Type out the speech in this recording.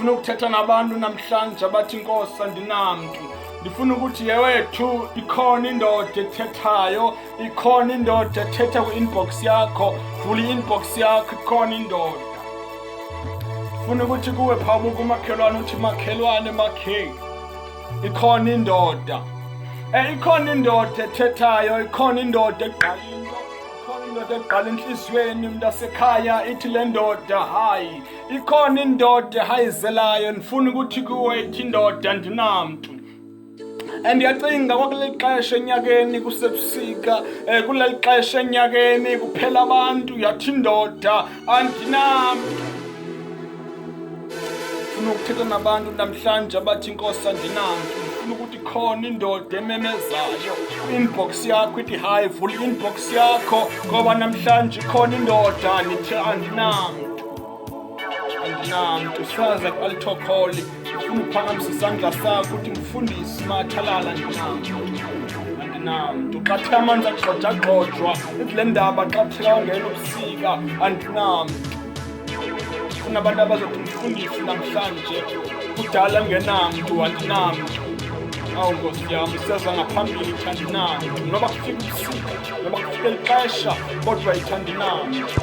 Ndifuna ukuthetha nabantu namhlanje abathi Nkosi andinamntu. Ndifuna ukuthi yewethu ikhona indoda ethethayo, ikhona indoda ethetha kwi-inbox yakho. Vula i-inbox yakho, ikhona indoda. Ndifuna ukuthi kuwe phambi kumakhelwane uthi makhelwane makheli. Ikhona indoda. Ikhona indoda ethethayo, ikhona indoda eqala into. Ikhona indoda eqala enhliziyweni mntasekhaya ithi le ndoda hayi. Ikhona indoda ehayizelayo. Ndifuna ukuthi kuwe ithi indoda andinamntu. Ndiyacinga kwakuleli xesha enyakeni kusebusika, kuleli xesha enyakeni kuphela abantu yathi indoda andinamntu. Ndifuna ukuthetha nabantu namhlanje abathi Nkosi andinamntu. Ndifuna ukuthi khona indoda ememezayo kwi-inbox yakho ithi hayi, vula i-inbox yakho ngoba namhlanje khona indoda nithi andinamntu. Andinamntu. Sifaza ku-altar call. Ndifuna uphakamisa isandla sakho uthi mfundisi mathalala andinamntu. Xa kuthe amanzi agxojwa ithi le ndaba xa kuthe kwangena ubusika andinamntu. Funa abantu abazothi mfundisi namhlanje kudala ngenamntu andinamntu. Awu Nkosi yami, seza ngaphambili ithi andinamntu. Noba kufika ubusika, noba kufika eli xesha kodwa ithi andinamntu.